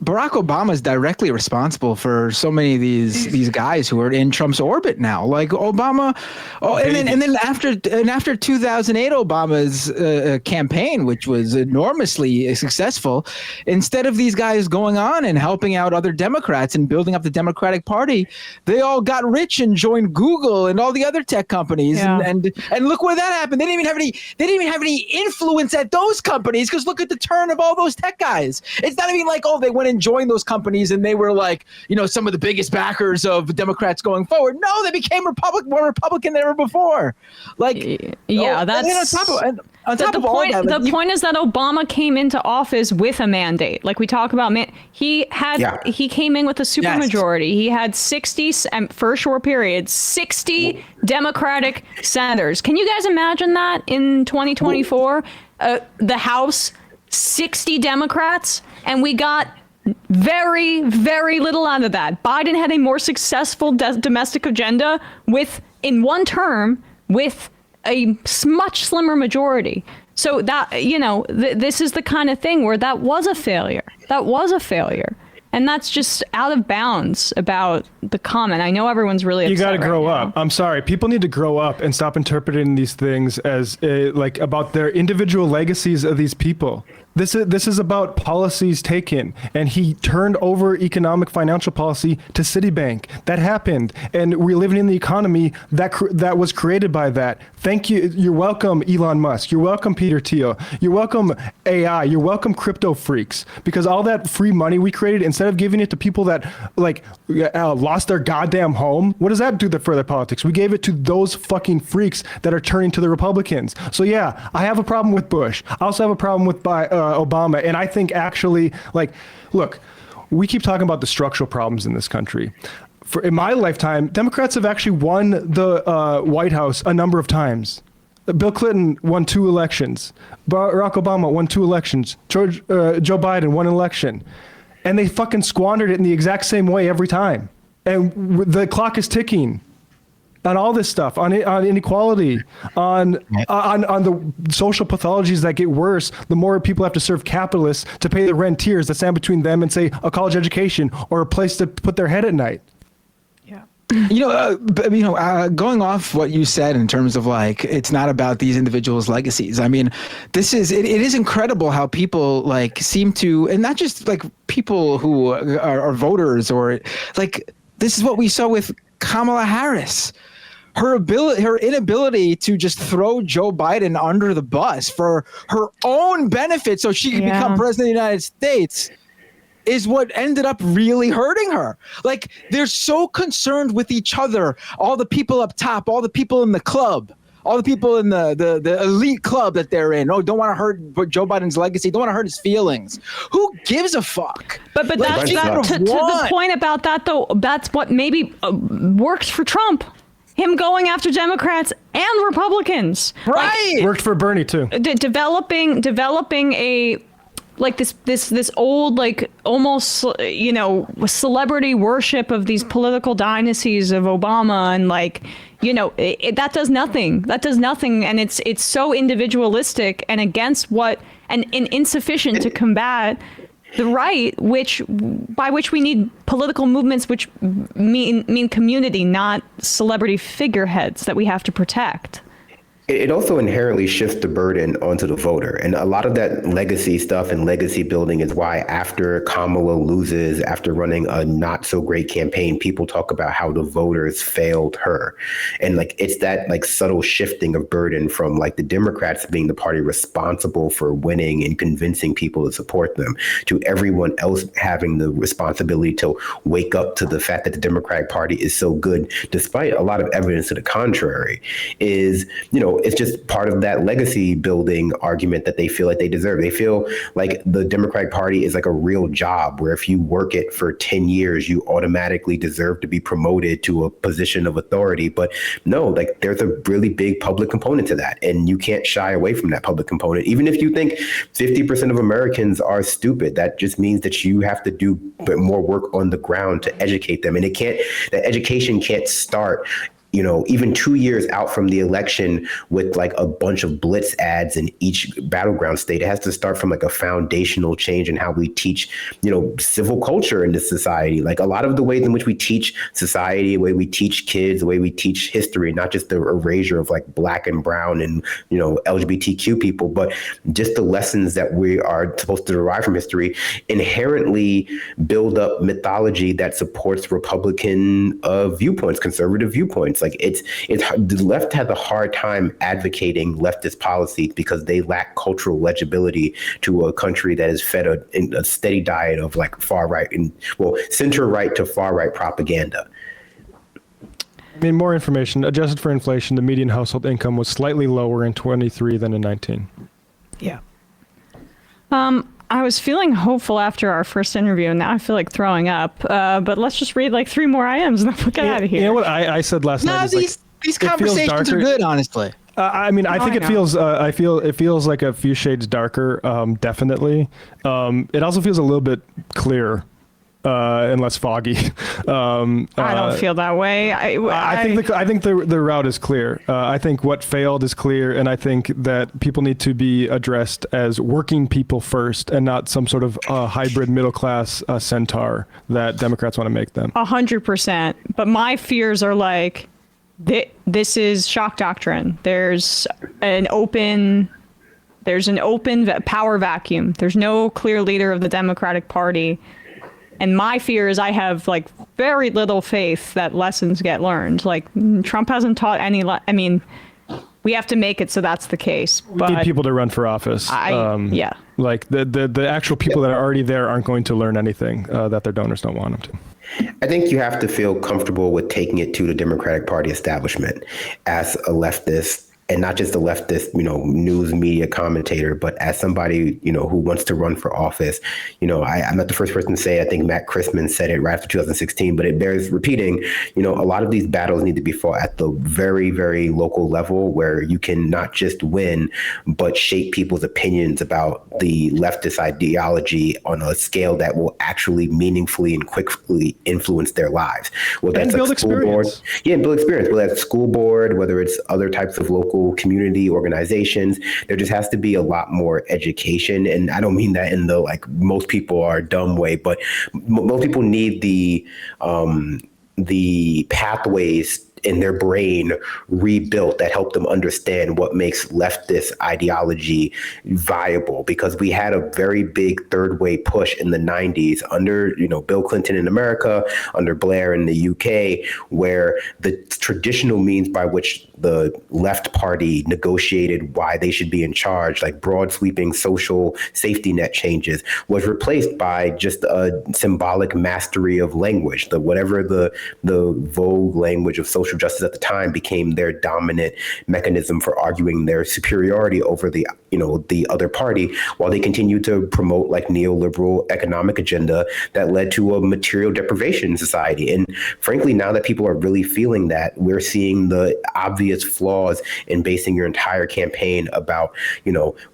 Barack Obama is directly responsible for so many of these guys who are in Trump's orbit now. Like Obama, and then after 2008, Obama's campaign, which was enormously successful, instead of these guys going on and helping out other Democrats and building up the Democratic Party, they all got rich and joined Google and all the other tech companies. Yeah. And look where that happened. They didn't even have any influence at those companies, because look at the turn of all those tech guys. It's not even like, oh, they went and joined those companies and they were like, some of the biggest backers of Democrats going forward. No, they became more Republican than ever before. Like, that's on top of all that, the point is that Obama came into office with a mandate. Like we talk about, he came in with a supermajority. He had 60, for a short period, 60 Democratic senators. Can you guys imagine that in 2024? The House, 60 Democrats, and we got very, very little out of that. Biden had a more successful domestic agenda in one term with a much slimmer majority. So that, this is the kind of thing where that was a failure. And that's just out of bounds about the comment. I know everyone's really upset. You got to grow up. I'm sorry. People need to grow up and stop interpreting these things as like about their individual legacies of these people. This is about policies taken, and he turned over economic financial policy to Citibank. That happened, and we're living in the economy that was created by that. Thank you. You're welcome, Elon Musk. You're welcome, Peter Thiel. You're welcome, AI. You're welcome, crypto freaks. Because all that free money we created, instead of giving it to people that lost their goddamn home, what does that do for their politics? We gave it to those fucking freaks that are turning to the Republicans. So yeah, I have a problem with Bush. I also have a problem with Obama. And I think actually, look, we keep talking about the structural problems in this country. In my lifetime, Democrats have actually won the White House a number of times. Bill Clinton won 2 elections. Barack Obama won 2 elections. Joe Biden won an election. And they fucking squandered it in the exact same way every time. And the clock is ticking on all this stuff, on inequality, on the social pathologies that get worse the more people have to serve capitalists to pay the rentiers that stand between them and, say, a college education or a place to put their head at night. Going off what you said in terms of it's not about these individuals' legacies. I mean, it is incredible how people seem to, and not just people who are voters or this is what we saw with Kamala Harris. Her inability to just throw Joe Biden under the bus for her own benefit so she could become president of the United States is what ended up really hurting her. They're so concerned with each other, all the people up top, all the people in the club, all the people in the elite club that they're in. Oh, don't want to hurt Joe Biden's legacy, don't want to hurt his feelings. Who gives a fuck? But that's to the point about that, though, that's what maybe works for Trump. Him going after Democrats and Republicans. Right. Worked for Bernie too. Developing a this old almost celebrity worship of these political dynasties of Obama and that does nothing, and it's so individualistic and against and insufficient to combat the right, by which we need political movements which mean community, not celebrity figureheads that we have to protect. It also inherently shifts the burden onto the voter. And a lot of that legacy stuff and legacy building is why after Kamala loses, after running a not so great campaign, people talk about how the voters failed her. And it's that subtle shifting of burden from the Democrats being the party responsible for winning and convincing people to support them to everyone else having the responsibility to wake up to the fact that the Democratic Party is so good, despite a lot of evidence to the contrary, is, it's just part of that legacy building argument that they feel like they deserve. They feel like the Democratic Party is a real job where if you work it for 10 years, you automatically deserve to be promoted to a position of authority. But no, there's a really big public component to that. And you can't shy away from that public component. Even if you think 50% of Americans are stupid, that just means that you have to do more work on the ground to educate them. And that education can't start even 2 years out from the election with like a bunch of blitz ads in each battleground state. It has to start from like a foundational change in how we teach, civil culture in this society. Like a lot of the ways in which we teach society, the way we teach kids, the way we teach history, not just the erasure of like black and brown and, LGBTQ people, but just the lessons that we are supposed to derive from history inherently build up mythology that supports Republican viewpoints, conservative viewpoints. Like it's the left has a hard time advocating leftist policies because they lack cultural legibility to a country that is fed a steady diet of like far right and center right to far right propaganda. I mean, more information. Adjusted for inflation, the median household income was slightly lower in 23 than in 19. Yeah. I was feeling hopeful after our first interview, and now I feel like throwing up. But let's just read like 3 more items, and then we'll get out of here. You know what I said last night? These conversations are good, honestly. I mean, I think it feels. It feels like a few shades darker. Definitely. It also feels a little bit clearer. And less foggy. I don't feel that way. I think the route is clear. I think what failed is clear, and I think that people need to be addressed as working people first, and not some sort of hybrid middle class centaur that Democrats want to make them. 100%. But my fears are like, this is shock doctrine. There's an open power vacuum. There's no clear leader of the Democratic Party. And my fear is I have like very little faith that lessons get learned. Like Trump hasn't taught any. I mean, we have to make it so that's the case. But we need people to run for office. Yeah. Like the actual people that are already there aren't going to learn anything that their donors don't want them to. I think you have to feel comfortable with taking it to the Democratic Party establishment as a leftist. And not just a leftist, news media commentator, but as somebody, who wants to run for office. I'm not the first person to say it. I think Matt Christman said it right after 2016, but it bears repeating. A lot of these battles need to be fought at the very, very local level where you can not just win, but shape people's opinions about the leftist ideology on a scale that will actually meaningfully and quickly influence their lives. Whether and that's build like school board, experience. and build experience. Whether that's school board, whether it's other types of local community organizations, there just has to be a lot more education. And I don't mean that in the like most people are dumb way, but most people need the pathways in their brain rebuilt that help them understand what makes leftist ideology viable. Because we had a very big third way push in the 90s under, Bill Clinton in America, under Blair in the UK, where the traditional means by which the left party negotiated why they should be in charge, like broad sweeping social safety net changes, was replaced by just a symbolic mastery of language. Whatever the vogue language of social justice at the time became their dominant mechanism for arguing their superiority over the other party, while they continued to promote like neoliberal economic agenda that led to a material deprivation in society. And frankly, now that people are really feeling that, we're seeing the obvious flaws in basing your entire campaign about,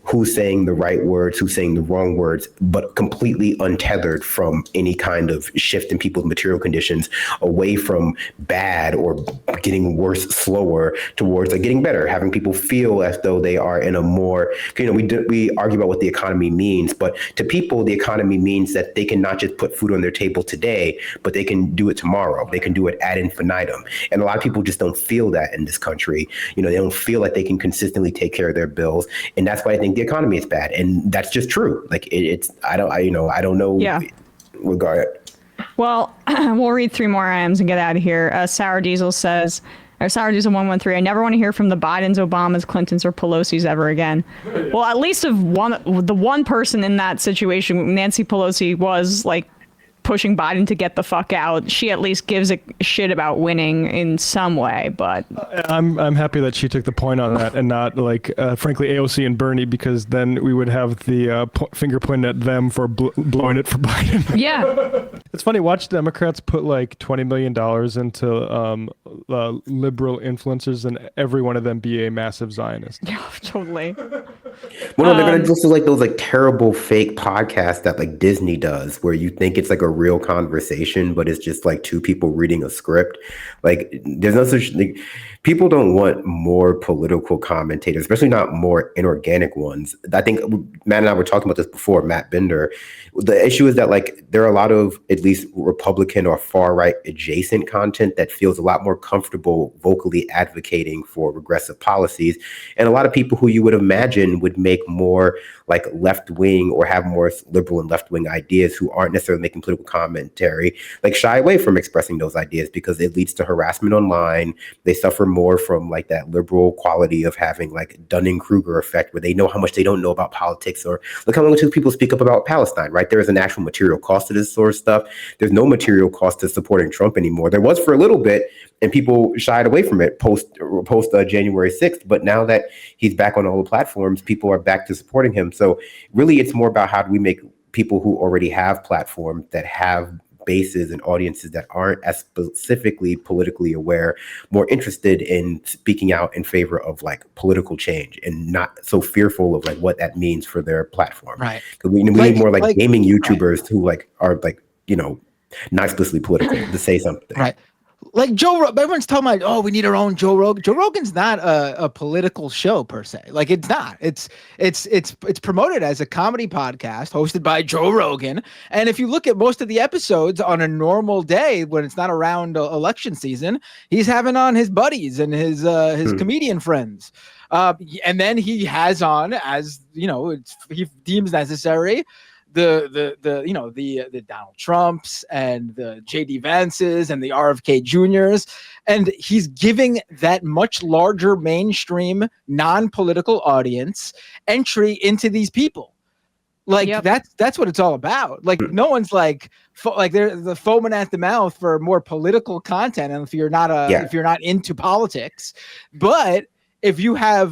who's saying the right words, who's saying the wrong words, but completely untethered from any kind of shift in people's material conditions away from bad or getting worse slower towards like getting better, having people feel as though they are in a more, we argue about what the economy means, but to people, the economy means that they can not just put food on their table today, but they can do it tomorrow. They can do it ad infinitum. And a lot of people just don't feel that in this country. They don't feel like they can consistently take care of their bills. And that's why I think the economy is bad. And that's just true. Like I don't know. Yeah. Regard it. Well, we'll read 3 more items and get out of here. Sour Diesel says, or Sour Diesel 113, I never want to hear from the Bidens, Obamas, Clintons, or Pelosi's ever again. Well, at least the one person in that situation, Nancy Pelosi, was like pushing Biden to get the fuck out. She at least gives a shit about winning in some way, but I'm happy that she took the point on that and not like frankly AOC and Bernie, because then we would have the finger pointed at them for blowing it for Biden. Yeah. It's funny, watch Democrats put like $20 million into liberal influencers and every one of them be a massive Zionist. Yeah, totally. Well, no, they're gonna just do like those like terrible fake podcasts that like Disney does, where you think it's like a real conversation, but it's just like two people reading a script. Like, there's no such like, people don't want more political commentators, especially not more inorganic ones. I think Matt and I were talking about this before, Matt Bender. The issue is that like there are a lot of at least Republican or far right adjacent content that feels a lot more comfortable vocally advocating for regressive policies, and a lot of people who you would imagine would make more like left wing or have more liberal and left wing ideas, who aren't necessarily making political commentary, like shy away from expressing those ideas because it leads to harassment online. They suffer more from like that liberal quality of having like Dunning-Kruger effect, where they know how much they don't know about politics, or look how much people speak up about Palestine, right? There is an actual material cost to this sort of stuff. There's no material cost to supporting Trump anymore. There was for a little bit, and people shied away from it post January 6th. But now that he's back on all the platforms, people are back to supporting him. So really, it's more about how do we make people who already have platforms, that have bases and audiences that aren't as specifically politically aware, more interested in speaking out in favor of like political change, and not so fearful of like what that means for their platform. Right. Because we need more like gaming YouTubers who like are like, you know, not explicitly political to say something. Right. Like everyone's talking about, oh, we need our own Joe Rogan. Joe Rogan's not a political show per se. Like, it's not. It's promoted as a comedy podcast hosted by Joe Rogan. And if you look at most of the episodes on a normal day when it's not around election season, he's having on his buddies and his comedian friends. And then he has on, as you know, he deems necessary, the Donald Trumps and the JD Vances and the RFK Juniors, and he's giving that much larger mainstream non-political audience entry into these people. Like, that's what it's all about. Like, no one's like they're the foaming at the mouth for more political content, and if you're not into politics, but if you have,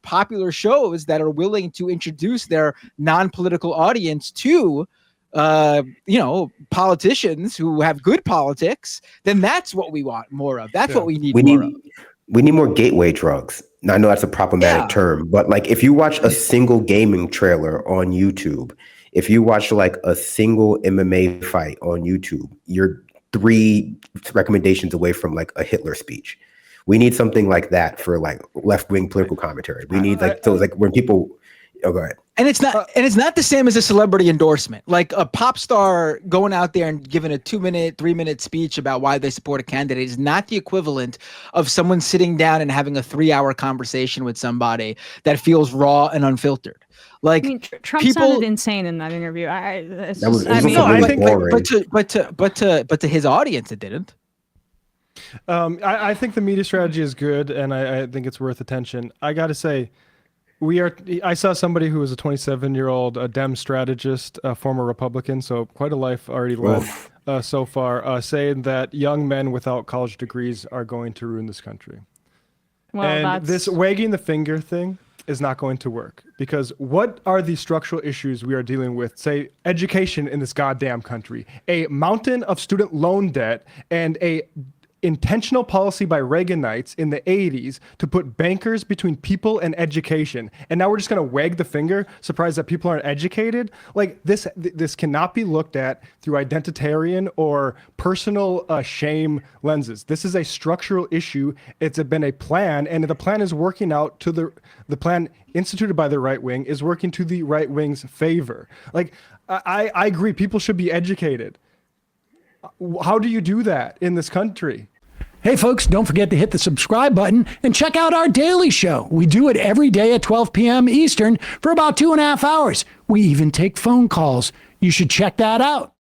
popular shows that are willing to introduce their non-political audience to, politicians who have good politics, then that's what we want more of. That's what we need more of. We need more gateway drugs. Now, I know that's a problematic term, but like if you watch a single gaming trailer on YouTube, if you watch like a single MMA fight on YouTube, you're 3 recommendations away from like a Hitler speech. We need something like that for like left-wing political commentary. We need like, so like when people, go ahead. And it's not the same as a celebrity endorsement. Like a pop star going out there and giving a 2-minute, 3-minute speech about why they support a candidate is not the equivalent of someone sitting down and having a 3-hour conversation with somebody that feels raw and unfiltered. Like, I mean, Trump sounded insane in that interview. But to his audience, it didn't. I think the media strategy is good, and I think it's worth attention. I got to say, I saw somebody who was a 27-year-old Dem strategist, a former Republican, so quite a life already led so far, saying that young men without college degrees are going to ruin this country. Well, and this wagging the finger thing is not going to work, because what are the structural issues we are dealing with? Say, education in this goddamn country, a mountain of student loan debt, and a intentional policy by Reaganites in the 80s to put bankers between people and education. And now we're just going to wag the finger, surprised that people aren't educated. Like, this cannot be looked at through identitarian or personal shame lenses. This is a structural issue. It's been a plan, and the plan is working out to the plan instituted by the right wing is working to the right wing's favor. Like, I agree, people should be educated. How do you do that in this country? Hey, folks, don't forget to hit the subscribe button and check out our daily show. We do it every day at 12 p.m. Eastern for about 2.5 hours. We even take phone calls. You should check that out.